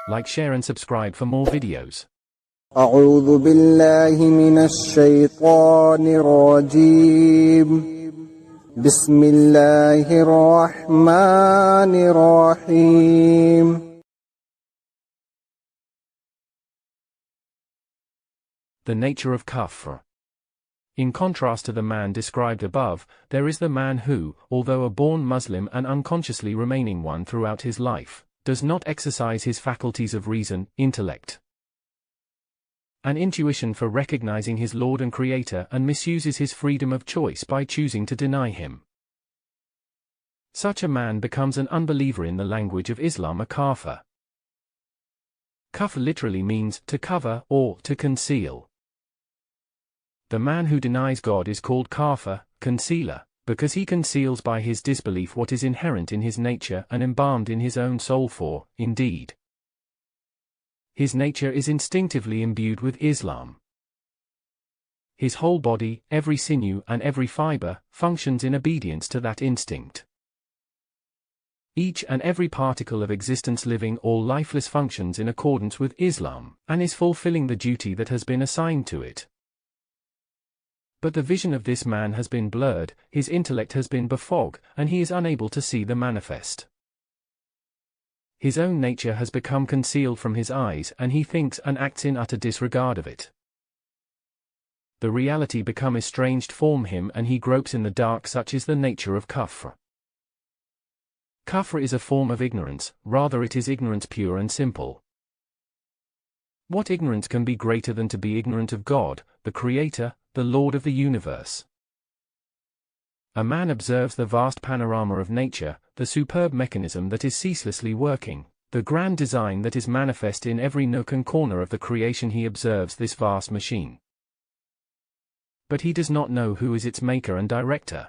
Like, share and subscribe for more videos. أعوذ بالله من الشيطان الرجيم بسم الله الرحمن الرحيم. The nature of kufr. In contrast to the man described above, there is the man who, although a born Muslim and unconsciously remaining one throughout his life, does not exercise his faculties of reason, intellect, and intuition for recognizing his Lord and Creator, and misuses his freedom of choice by choosing to deny him. Such a man becomes an unbeliever. In the language of Islam, a kafir. Kufr literally means to cover or to conceal. The man who denies God is called kafir, concealer, because he conceals by his disbelief what is inherent in his nature and embalmed in his own soul, for, indeed, his nature is instinctively imbued with Islam. His whole body, every sinew and every fiber, functions in obedience to that instinct. Each and every particle of existence, living or lifeless, functions in accordance with Islam, and is fulfilling the duty that has been assigned to it. But the vision of this man has been blurred, his intellect has been befogged, and he is unable to see the manifest. His own nature has become concealed from his eyes, and he thinks and acts in utter disregard of it. The reality become estranged from him, and he gropes in the dark. Such is the nature of kufr. Kufr is a form of ignorance, rather it is ignorance pure and simple. What ignorance can be greater than to be ignorant of God, the Creator, the Lord of the universe? A man observes the vast panorama of nature, the superb mechanism that is ceaselessly working, the grand design that is manifest in every nook and corner of the creation. He observes this vast machine, but he does not know who is its maker and director.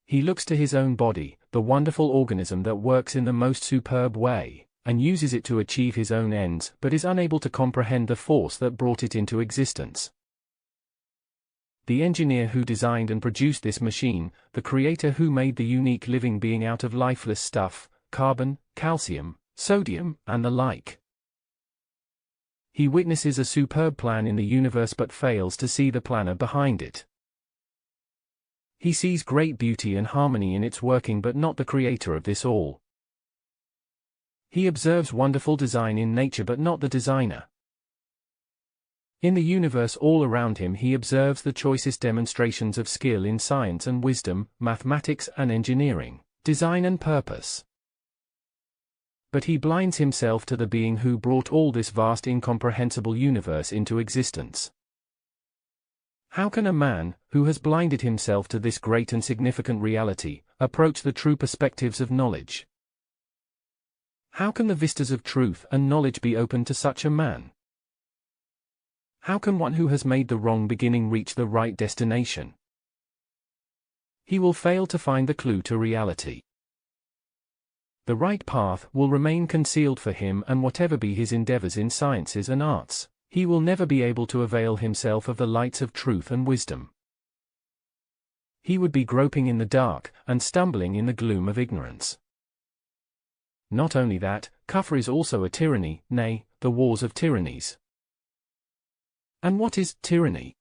He looks to his own body, the wonderful organism that works in the most superb way, and uses it to achieve his own ends, but is unable to comprehend the force that brought it into existence. The engineer who designed and produced this machine, the Creator who made the unique living being out of lifeless stuff, carbon, calcium, sodium, and the like. He witnesses a superb plan in the universe but fails to see the planner behind it. He sees great beauty and harmony in its working but not the Creator of this all. He observes wonderful design in nature but not the designer. In the universe all around him he observes the choicest demonstrations of skill in science and wisdom, mathematics and engineering, design and purpose. But he blinds himself to the being who brought all this vast incomprehensible universe into existence. How can a man, who has blinded himself to this great and significant reality, approach the true perspectives of knowledge? How can the vistas of truth and knowledge be opened to such a man? How can one who has made the wrong beginning reach the right destination? He will fail to find the clue to reality. The right path will remain concealed for him, and whatever be his endeavors in sciences and arts, he will never be able to avail himself of the lights of truth and wisdom. He would be groping in the dark, and stumbling in the gloom of ignorance. Not only that, kufr is also a tyranny, nay, the wars of tyrannies. And what is tyranny?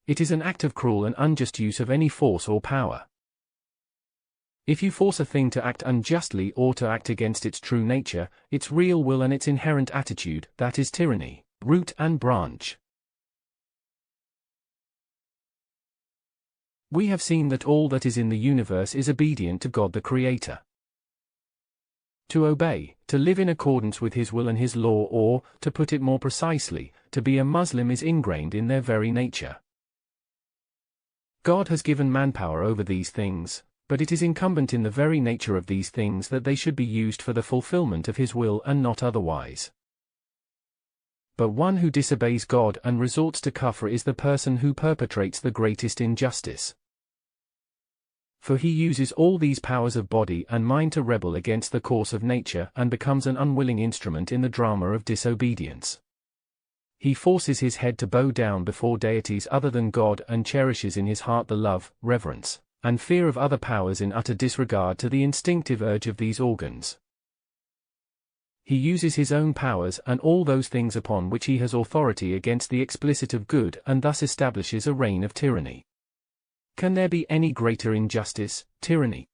It is an act of cruel and unjust use of any force or power. If you force a thing to act unjustly or to act against its true nature, its real will and its inherent attitude, that is tyranny, root and branch. We have seen that all that is in the universe is obedient to God the Creator. To obey, to live in accordance with His will and His law, or, to put it more precisely, to be a Muslim, is ingrained in their very nature. God has given manpower over these things, but it is incumbent in the very nature of these things that they should be used for the fulfillment of His will and not otherwise. But one who disobeys God and resorts to kufr is the person who perpetrates the greatest injustice. For he uses all these powers of body and mind to rebel against the course of nature and becomes an unwilling instrument in the drama of disobedience. He forces his head to bow down before deities other than God and cherishes in his heart the love, reverence, and fear of other powers in utter disregard to the instinctive urge of these organs. he uses his own powers and all those things upon which he has authority against the explicit of good and thus establishes a reign of tyranny. Can there be any greater injustice, tyranny,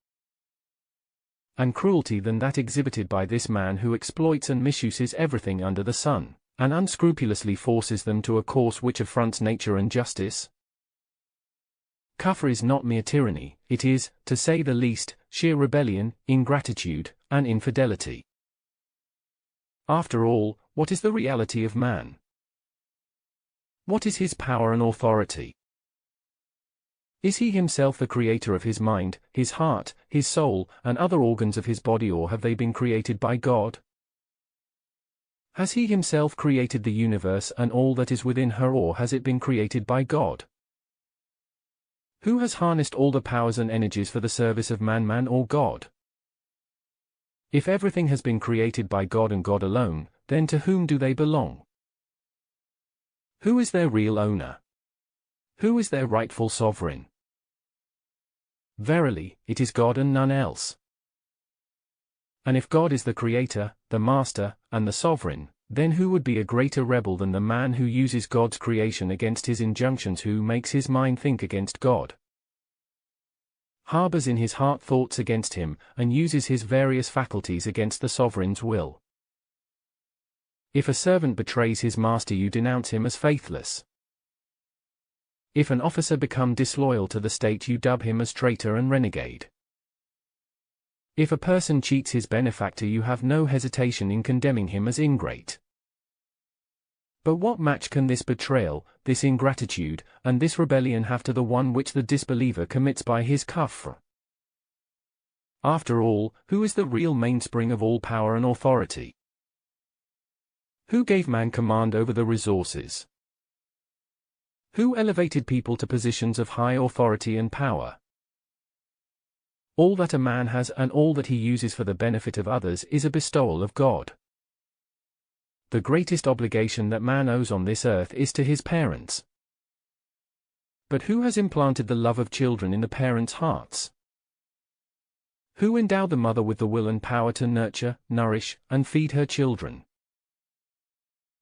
and cruelty than that exhibited by this man who exploits and misuses everything under the sun, and unscrupulously forces them to a course which affronts nature and justice? Kufr is not mere tyranny, it is, to say the least, sheer rebellion, ingratitude, and infidelity. After all, what is the reality of man? What is his power and authority? Is he himself the creator of his mind, his heart, his soul, and other organs of his body, or have they been created by God? Has he himself created the universe and all that is within her, or has it been created by God? Who has harnessed all the powers and energies for the service of man or God? If everything has been created by God and God alone, then to whom do they belong? Who is their real owner? Who is their rightful sovereign? Verily, it is God and none else. And if God is the creator, the master, and the sovereign, then who would be a greater rebel than the man who uses God's creation against his injunctions, who makes his mind think against God, harbors in his heart thoughts against him, and uses his various faculties against the sovereign's will? If a servant betrays his master, you denounce him as faithless. If an officer become disloyal to the state, you dub him as traitor and renegade. If a person cheats his benefactor, you have no hesitation in condemning him as ingrate. But what match can this betrayal, this ingratitude, and this rebellion have to the one which the disbeliever commits by his kufr? After all, who is the real mainspring of all power and authority? Who gave man command over the resources? Who elevated people to positions of high authority and power? All that a man has and all that he uses for the benefit of others is a bestowal of God. The greatest obligation that man owes on this earth is to his parents. But who has implanted the love of children in the parents' hearts? Who endowed the mother with the will and power to nurture, nourish, and feed her children?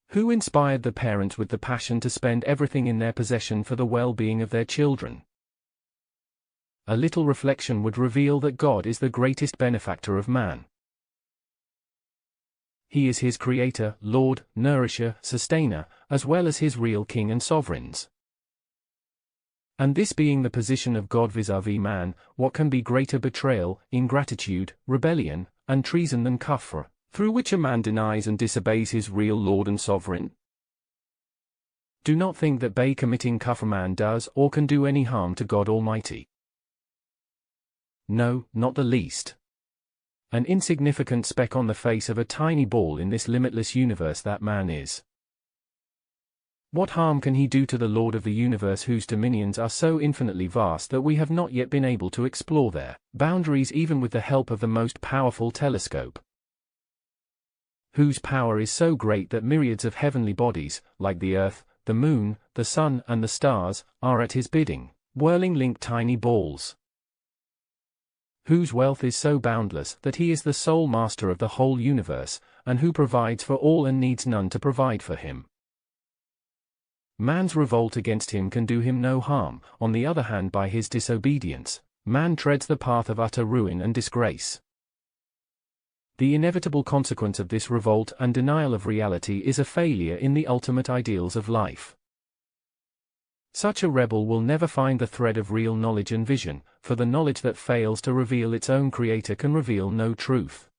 Who inspired the parents with the passion to spend everything in their possession for the well-being of their children? A little reflection would reveal that God is the greatest benefactor of man. He is his creator, Lord, nourisher, sustainer, as well as his real king and sovereigns. And this being the position of God vis-à-vis man, what can be greater betrayal, ingratitude, rebellion, and treason than kufr, through which a man denies and disobeys his real Lord and sovereign? Do not think that by committing kufr man does or can do any harm to God Almighty. No, not the least. An insignificant speck on the face of a tiny ball in this limitless universe that man is. What harm can he do to the Lord of the universe, whose dominions are so infinitely vast that we have not yet been able to explore their boundaries even with the help of the most powerful telescope? Whose power is so great that myriads of heavenly bodies, like the earth, the moon, the sun, and the stars, are at his bidding, whirling linked tiny balls. Whose wealth is so boundless that he is the sole master of the whole universe, and who provides for all and needs none to provide for him. Man's revolt against him can do him no harm. On the other hand, by his disobedience, man treads the path of utter ruin and disgrace. The inevitable consequence of this revolt and denial of reality is a failure in the ultimate ideals of life. Such a rebel will never find the thread of real knowledge and vision, for the knowledge that fails to reveal its own creator can reveal no truth.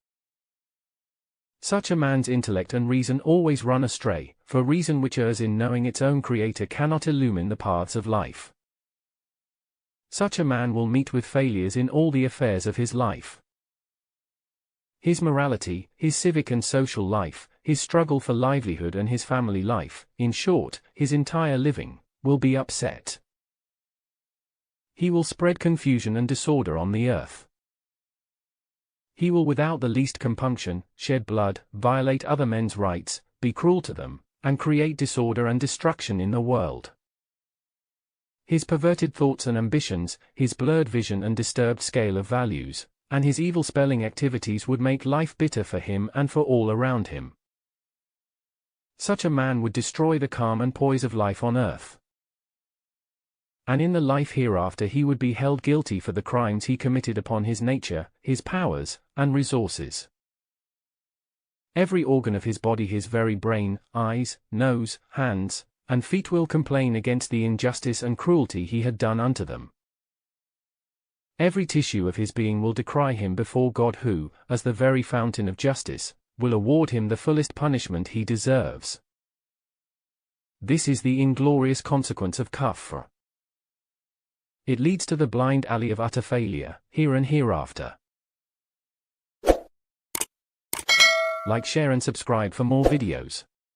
Such a man's intellect and reason always run astray, for reason which errs in knowing its own creator cannot illumine the paths of life. Such a man will meet with failures in all the affairs of his life. His morality, his civic and social life, his struggle for livelihood and his family life, in short, his entire living, will be upset. He will spread confusion and disorder on the earth. He will without the least compunction shed blood, violate other men's rights, be cruel to them, and create disorder and destruction in the world. His perverted thoughts and ambitions, his blurred vision and disturbed scale of values, and his evil spelling activities would make life bitter for him and for all around him. Such a man would destroy the calm and poise of life on earth. And in the life hereafter he would be held guilty for the crimes he committed upon his nature, his powers, and resources. Every organ of his body, his very brain, eyes, nose, hands, and feet will complain against the injustice and cruelty he had done unto them. Every tissue of his being will decry him before God who, as the very fountain of justice, will award him the fullest punishment he deserves. This is the inglorious consequence of kufr. It leads to the blind alley of utter failure, here and hereafter. Like, share and subscribe for more videos.